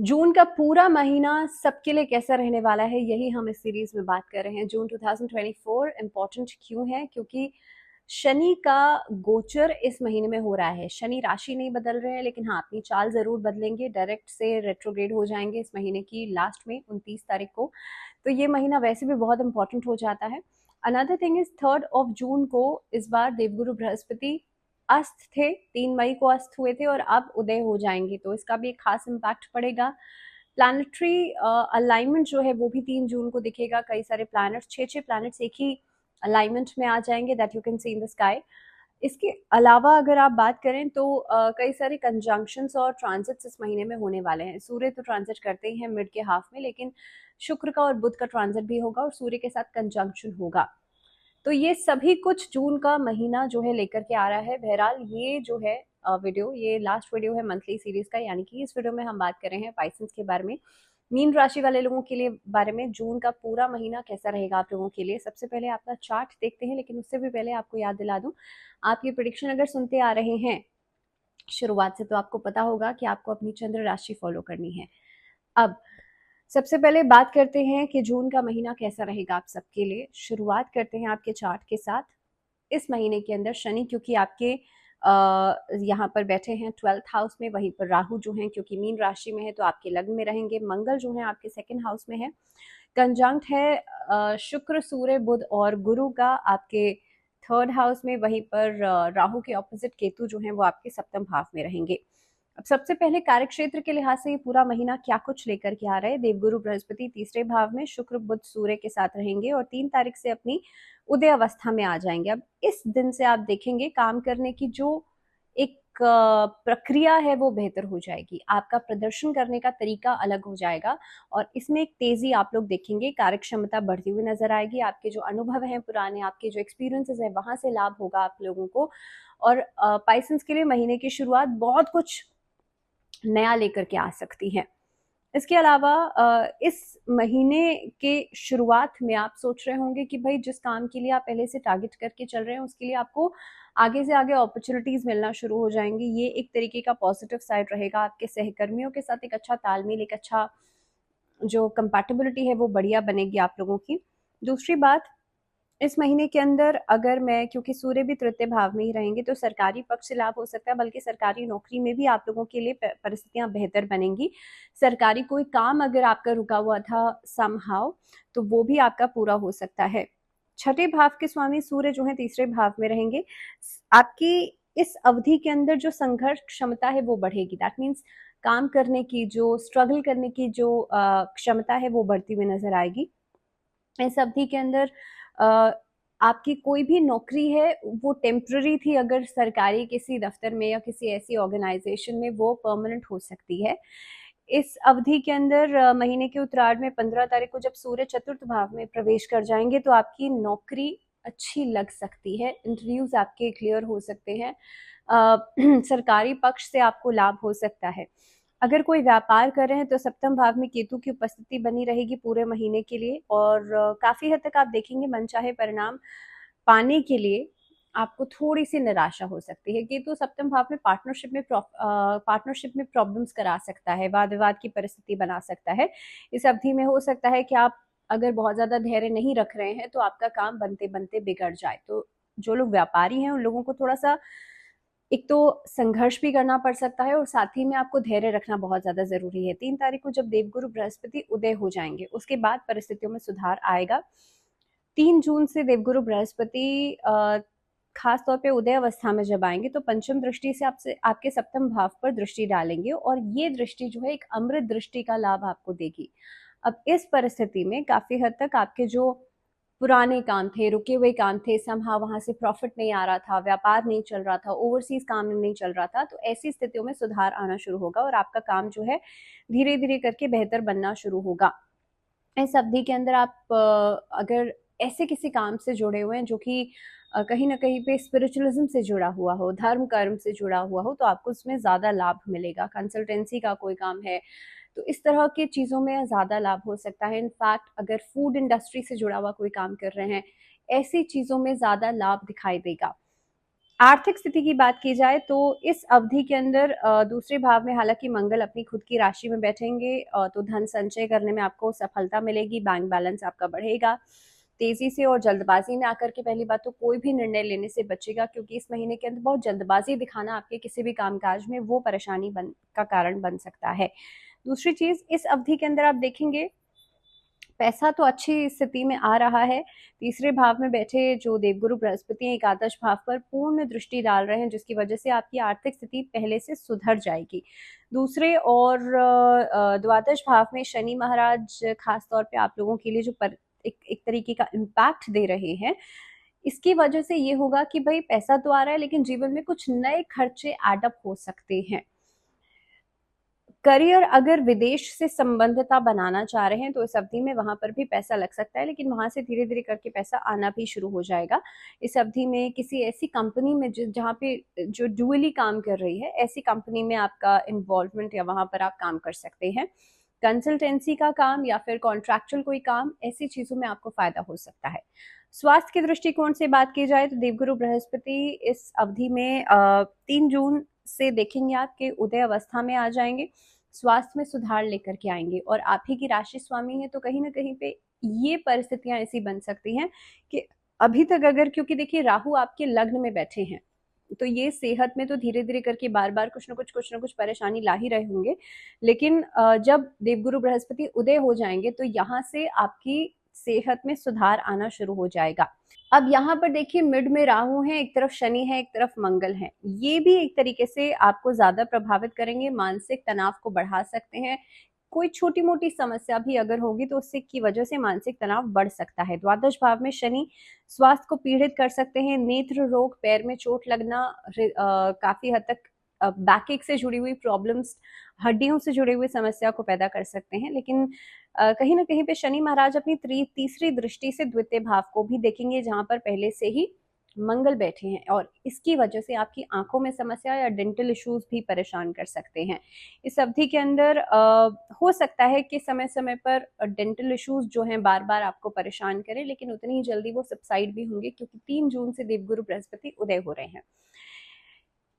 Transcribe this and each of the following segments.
जून का पूरा महीना सबके लिए कैसा रहने वाला है, यही हम इस सीरीज में बात कर रहे हैं। जून 2024 इम्पोर्टेंट क्यों है? क्योंकि शनि का गोचर इस महीने में हो रहा है। शनि राशि नहीं बदल रहे हैं, लेकिन हाँ, अपनी चाल जरूर बदलेंगे। डायरेक्ट से रेट्रोग्रेड हो जाएंगे इस महीने की लास्ट में 29 तारीख को। तो ये महीना वैसे भी बहुत इंपॉर्टेंट हो जाता है। अनदर थिंग इज 3 जून को इस बार देवगुरु बृहस्पति अस्त थे। 3 मई को अस्त हुए थे और अब उदय हो जाएंगे, तो इसका भी एक खास इम्पैक्ट पड़ेगा। प्लानिटरी अलाइनमेंट जो है वो भी 3 जून को दिखेगा। कई सारे प्लैनेट्स, 6 प्लैनेट्स एक ही अलाइनमेंट में आ जाएंगे, that you can see in the sky. इसके अलावा अगर आप बात करें तो कई सारे कंजंक्शंस और ट्रांजिट्स इस महीने में होने वाले हैं। सूर्य तो ट्रांजिट करते ही हैं मिड के हाफ में, लेकिन शुक्र का और बुध का ट्रांजिट भी होगा और सूर्य के साथ कंजंक्शन होगा। तो ये सभी कुछ जून का महीना जो है लेकर के आ रहा है। बहरहाल ये जो है वीडियो, ये लास्ट वीडियो है मंथली सीरीज का, यानी कि इस वीडियो में हम बात कर रहे हैं पाइसेंस के बारे में, मीन राशि वाले लोगों के लिए बारे में। जून का पूरा महीना कैसा रहेगा आप लोगों के लिए, सबसे पहले आपका चार्ट देखते हैं। लेकिन उससे भी पहले आपको याद दिला दूं, आप ये प्रिडिक्शन अगर सुनते आ रहे हैं शुरुआत से, तो आपको पता होगा कि आपको अपनी चंद्र राशि फॉलो करनी है। अब सबसे पहले बात करते हैं कि जून का महीना कैसा रहेगा आप सबके लिए। शुरुआत करते हैं आपके चार्ट के साथ। इस महीने के अंदर शनि, क्योंकि आपके यहाँ पर बैठे हैं 12th हाउस में, वहीं पर राहु जो हैं क्योंकि मीन राशि में है तो आपके लग्न में रहेंगे। मंगल जो है आपके 2nd हाउस में है। कंजंक्ट है शुक्र, सूर्य, बुध और गुरु का आपके 3rd हाउस में। वहीं पर राहु के ऑपोजिट केतु जो है वो आपके 7th हाउस में रहेंगे। अब सबसे पहले कार्यक्षेत्र के लिहाज से ये पूरा महीना क्या कुछ लेकर के आ रहा है। देवगुरु बृहस्पति 3रे भाव में शुक्र बुध सूर्य के साथ रहेंगे और 3 तारीख से अपनी उदय अवस्था में आ जाएंगे। अब इस दिन से आप देखेंगे काम करने की जो एक प्रक्रिया है वो बेहतर हो जाएगी। आपका प्रदर्शन करने का तरीका अलग हो जाएगा और इसमें एक तेजी आप लोग देखेंगे। कार्यक्षमता बढ़ती हुई नजर आएगी। आपके जो अनुभव हैं पुराने, आपके जो एक्सपीरियंसेस है, वहां से लाभ होगा आप लोगों को। और पाइसेंस के लिए महीने की शुरुआत बहुत कुछ नया लेकर के आ सकती है। इसके अलावा इस महीने के शुरुआत में आप सोच रहे होंगे कि भाई जिस काम के लिए आप पहले से टारगेट करके चल रहे हैं उसके लिए आपको आगे से आगे अपॉर्चुनिटीज मिलना शुरू हो जाएंगी। ये एक तरीके का पॉजिटिव साइड रहेगा। आपके सहकर्मियों के साथ एक अच्छा तालमेल, एक अच्छा जो कंपैटिबिलिटी है वो बढ़िया बनेगी आप लोगों की। दूसरी बात, इस महीने के अंदर अगर मैं, क्योंकि सूर्य भी 3य भाव में ही रहेंगे, तो सरकारी पक्ष से लाभ हो सकता है, बल्कि सरकारी नौकरी में भी आप लोगों के लिए परिस्थितियां बेहतर बनेंगी। सरकारी कोई काम अगर आपका रुका हुआ था समहाउ, तो वो भी आपका पूरा हो सकता है। 6ठे भाव के स्वामी सूर्य जो है 3रे भाव में रहेंगे। आपकी इस अवधि के अंदर जो संघर्ष क्षमता है वो बढ़ेगी। दैट मीन्स काम करने की, जो स्ट्रगल करने की जो क्षमता है वो बढ़ती हुई नजर आएगी। इस अवधि के अंदर आपकी कोई भी नौकरी है वो टेम्पररी थी, अगर सरकारी किसी दफ्तर में या किसी ऐसी ऑर्गेनाइजेशन में, वो परमानेंट हो सकती है। इस अवधि के अंदर महीने के उत्तरार्ध में 15 तारीख को जब सूर्य 4th भाव में प्रवेश कर जाएंगे तो आपकी नौकरी अच्छी लग सकती है। इंटरव्यूज आपके क्लियर हो सकते हैं। सरकारी पक्ष से आपको लाभ हो सकता है। अगर कोई व्यापार कर रहे हैं तो 7th भाव में केतु की उपस्थिति बनी रहेगी पूरे महीने के लिए और काफी हद तक आप देखेंगे मनचाहे परिणाम पाने के लिए आपको थोड़ी सी निराशा हो सकती है। केतु 7th भाव में पार्टनरशिप में प्रॉब्लम्स करा सकता है, वाद विवाद की परिस्थिति बना सकता है। इस अवधि में हो सकता है कि आप अगर बहुत ज्यादा धैर्य नहीं रख रहे हैं तो आपका काम बनते बनते बिगड़ जाए। तो जो लोग व्यापारी हैं उन लोगों को थोड़ा सा एक तो संघर्ष भी करना पड़ सकता है और साथ ही में आपको धैर्य रखना बहुत ज्यादा जरूरी है। 3 तारीख को जब देवगुरु बृहस्पति उदय हो जाएंगे उसके बाद परिस्थितियों में सुधार आएगा। 3 जून से देवगुरु बृहस्पति खास तौर पे उदय अवस्था में जब आएंगे तो पंचम दृष्टि से आपसे आपके 7th भाव पर दृष्टि डालेंगे और ये दृष्टि जो है एक अमृत दृष्टि का लाभ आपको देगी। अब इस परिस्थिति में काफी हद तक आपके जो पुराने काम थे, रुके हुए काम थे, समहा वहां से प्रॉफिट नहीं आ रहा था, व्यापार नहीं चल रहा था, ओवरसीज काम नहीं चल रहा था, तो ऐसी स्थितियों में सुधार आना शुरू होगा और आपका काम जो है धीरे धीरे करके बेहतर बनना शुरू होगा। इस अवधि के अंदर आप अगर ऐसे किसी काम से जुड़े हुए हैं जो कि कहीं ना कहीं पे स्पिरिचुअलिज्म से जुड़ा हुआ हो, धर्म कर्म से जुड़ा हुआ हो, तो आपको उसमें ज्यादा लाभ मिलेगा। कंसल्टेंसी का कोई काम है तो इस तरह की चीजों में ज्यादा लाभ हो सकता है। इनफैक्ट अगर फूड इंडस्ट्री से जुड़ा हुआ कोई काम कर रहे हैं, ऐसी चीजों में ज्यादा लाभ दिखाई देगा। आर्थिक स्थिति की बात की जाए तो इस अवधि के अंदर दूसरे भाव में हालांकि मंगल अपनी खुद की राशि में बैठेंगे, तो धन संचय करने में आपको सफलता मिलेगी, बैंक बैलेंस आपका बढ़ेगा। तेजी से और जल्दबाजी में आकर के पहली बात तो कोई भी निर्णय लेने से बचेगा, क्योंकि इस महीने के अंदर बहुत जल्दबाजी दिखाना आपके किसी भी कामकाज में वो परेशानी का कारण बन सकता है। दूसरी चीज, इस अवधि के अंदर आप देखेंगे पैसा तो अच्छी स्थिति में आ रहा है। तीसरे भाव में बैठे जो देवगुरु बृहस्पति हैं एकादश भाव पर पूर्ण दृष्टि डाल रहे हैं, जिसकी वजह से आपकी आर्थिक स्थिति पहले से सुधर जाएगी। दूसरे और द्वादश भाव में शनि महाराज खास तौर पे आप लोगों के लिए जो एक तरीके का इम्पैक्ट दे रहे हैं, इसकी वजह से ये होगा कि भाई पैसा तो आ रहा है लेकिन जीवन में कुछ नए खर्चे एडअप हो सकते हैं। करियर अगर विदेश से संबंधता बनाना चाह रहे हैं तो इस अवधि में वहां पर भी पैसा लग सकता है, लेकिन वहां से धीरे धीरे करके पैसा आना भी शुरू हो जाएगा। इस अवधि में किसी ऐसी कंपनी में जहाँ पे जो ड्यूअली काम कर रही है, ऐसी कंपनी में आपका इन्वॉल्वमेंट या वहां पर आप काम कर सकते हैं। कंसल्टेंसी का काम या फिर कॉन्ट्रैक्चुअल कोई काम, ऐसी चीजों में आपको फायदा हो सकता है। स्वास्थ्य के दृष्टिकोण से बात की जाए तो देवगुरु बृहस्पति इस अवधि में 3 जून से देखेंगे आपके उदय अवस्था में आ जाएंगे, स्वास्थ्य में सुधार लेकर के आएंगे और आप ही की राशि स्वामी है, तो कहीं ना कहीं पे ये परिस्थितियां ऐसी बन सकती हैं कि अभी तक अगर, क्योंकि देखिए राहु आपके लग्न में बैठे हैं, तो ये सेहत में तो धीरे धीरे करके बार बार कुछ ना कुछ परेशानी ला ही रहे होंगे, लेकिन जब देवगुरु बृहस्पति उदय हो जाएंगे तो यहाँ से आपकी सेहत में सुधार आना शुरू हो जाएगा। अब यहाँ पर देखिए मिड में राहु है, एक तरफ शनि है, एक तरफ मंगल है, ये भी एक तरीके से आपको ज्यादा प्रभावित करेंगे, मानसिक तनाव को बढ़ा सकते हैं। कोई छोटी मोटी समस्या भी अगर होगी तो उससे की वजह से मानसिक तनाव बढ़ सकता है। द्वादश भाव में शनि स्वास्थ्य को पीड़ित कर सकते हैं, नेत्र रोग, पैर में चोट लगना, काफी हद तक बैकएक से जुड़ी हुई प्रॉब्लम्स, हड्डियों से जुड़ी हुई समस्या को पैदा कर सकते हैं। लेकिन कहीं ना कहीं पे शनि महाराज अपनी तीसरी दृष्टि से द्वितीय भाव को भी देखेंगे, जहां पर पहले से ही मंगल बैठे हैं, और इसकी वजह से आपकी आंखों में समस्या या डेंटल इश्यूज भी परेशान कर सकते हैं। इस अवधि के अंदर हो सकता है कि समय समय पर डेंटल इश्यूज जो हैं बार बार आपको परेशान करें, लेकिन उतनी ही जल्दी वो सबसाइड भी होंगे, क्योंकि 3 जून से देवगुरु बृहस्पति उदय हो रहे हैं।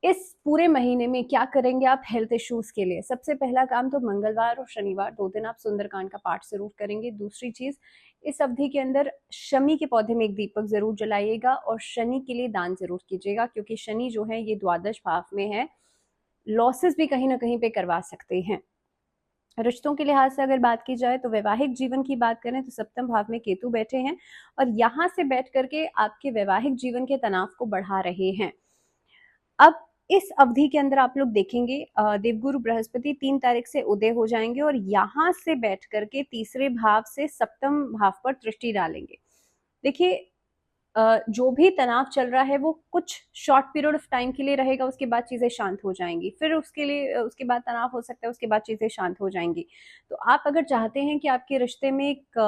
इस पूरे महीने में क्या करेंगे आप हेल्थ इश्यूज के लिए? सबसे पहला काम तो मंगलवार और शनिवार 2 दिन आप सुंदरकांड का पाठ जरूर करेंगे। दूसरी चीज, इस अवधि के अंदर शमी के पौधे में एक दीपक जरूर जलाइएगा और शनि के लिए दान जरूर कीजिएगा, क्योंकि शनि जो है ये द्वादश भाव में है, लॉसेस भी कहीं ना कहीं पे करवा सकते हैं। रिश्तों के लिहाज से अगर बात की जाए तो वैवाहिक जीवन की बात करें तो सप्तम भाव में केतु बैठे हैं और यहाँ से बैठ करके आपके वैवाहिक जीवन के तनाव को बढ़ा रहे हैं। अब इस अवधि के अंदर आप लोग देखेंगे देवगुरु बृहस्पति 3 तारीख से उदय हो जाएंगे और यहां से बैठ करके तीसरे भाव से सप्तम भाव पर दृष्टि डालेंगे। देखिए जो भी तनाव चल रहा है वो कुछ शॉर्ट पीरियड ऑफ टाइम के लिए रहेगा, उसके बाद चीजें शांत हो जाएंगी, फिर उसके लिए उसके बाद तनाव हो सकता है, उसके बाद चीजें शांत हो जाएंगी। तो आप अगर चाहते हैं कि आपके रिश्ते में एक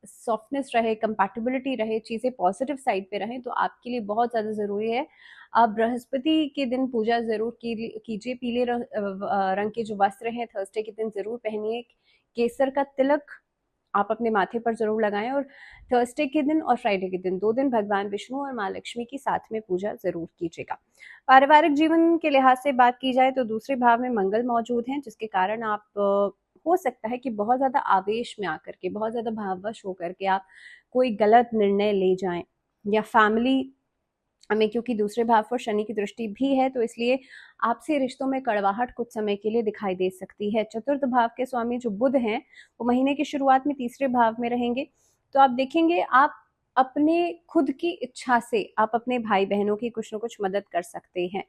सॉफ्टनेस रहे, कंपैटिबिलिटी रहे, चीजें पॉजिटिव साइड पे रहें, तो आपके लिए बहुत ज्यादा जरूरी है आप बृहस्पति के दिन पूजा जरूर कीजिए। पीले रंग के जो वस्त्र हैं थर्सडे के दिन जरूर पहनिए। केसर का तिलक आप अपने माथे पर जरूर लगाएं और थर्सडे के दिन और फ्राइडे के दिन 2 दिन भगवान विष्णु और माँ लक्ष्मी की साथ में पूजा जरूर कीजिएगा। पारिवारिक जीवन के लिहाज से बात की जाए तो दूसरे भाव में मंगल मौजूद हैं, जिसके कारण आप हो सकता है कि बहुत ज्यादा आवेश में आकर के, बहुत ज्यादा भाववश होकर के आप कोई गलत निर्णय ले जाएं, या फैमिली में, क्योंकि दूसरे भाव पर शनि की दृष्टि भी है तो इसलिए आपसी रिश्तों में कड़वाहट कुछ समय के लिए दिखाई दे सकती है। चतुर्थ भाव के स्वामी जो बुध हैं वो महीने की शुरुआत में तीसरे भाव में रहेंगे, तो आप देखेंगे आप अपने खुद की इच्छा से आप अपने भाई बहनों की कुछ न कुछ मदद कर सकते हैं।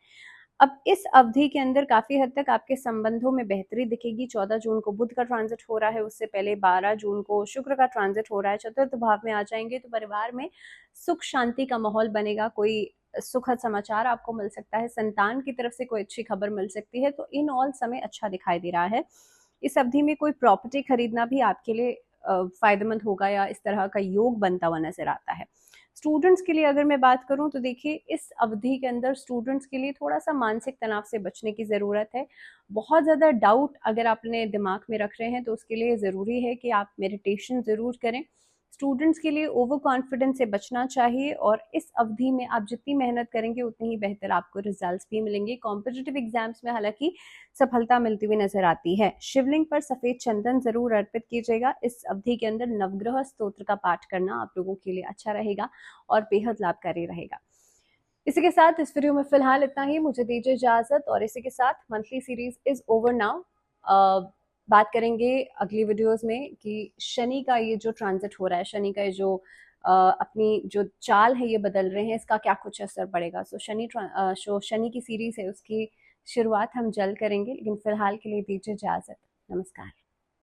अब इस अवधि के अंदर काफी हद तक आपके संबंधों में बेहतरी दिखेगी। 14 जून को बुध का ट्रांजिट हो रहा है, उससे पहले 12 जून को शुक्र का ट्रांजिट हो रहा है। चतुर्थ भाव में आ जाएंगे तो परिवार में सुख शांति का माहौल बनेगा, कोई सुखद समाचार आपको मिल सकता है, संतान की तरफ से कोई अच्छी खबर मिल सकती है, तो इन ऑल समय अच्छा दिखाई दे रहा है। इस अवधि में कोई प्रॉपर्टी खरीदना भी आपके लिए फायदेमंद होगा या इस तरह का योग बनता हुआ नजर आता है। स्टूडेंट्स के लिए अगर मैं बात करूं तो देखिए इस अवधि के अंदर स्टूडेंट्स के लिए थोड़ा सा मानसिक तनाव से बचने की ज़रूरत है। बहुत ज़्यादा डाउट अगर आपने दिमाग में रख रहे हैं तो उसके लिए ज़रूरी है कि आप मेडिटेशन ज़रूर करें। स्टूडेंट्स के लिए ओवर कॉन्फिडेंस से बचना चाहिए और इस अवधि में आप जितनी मेहनत करेंगे उतनी ही बेहतर आपको रिजल्ट्स भी मिलेंगे। कॉम्पिटिटिव एग्जाम्स में हालांकि सफलता मिलती हुई नजर आती है। शिवलिंग पर सफेद चंदन जरूर अर्पित कीजिएगा। इस अवधि के अंदर नवग्रह स्तोत्र का पाठ करना आप लोगों के लिए अच्छा रहेगा और बेहद लाभकारी रहेगा। इसी के साथ इस वीडियो में फिलहाल इतना ही, मुझे दीजिए इजाजत और इसी के साथ monthly series is over now. बात करेंगे अगली वीडियोस में कि शनि का ये जो ट्रांजिट हो रहा है, शनि का ये जो अपनी जो चाल है ये बदल रहे हैं, इसका क्या कुछ असर पड़ेगा। सो शनि की सीरीज है उसकी शुरुआत हम जल्द करेंगे, लेकिन फिलहाल के लिए दीजिए इजाजत। नमस्कार।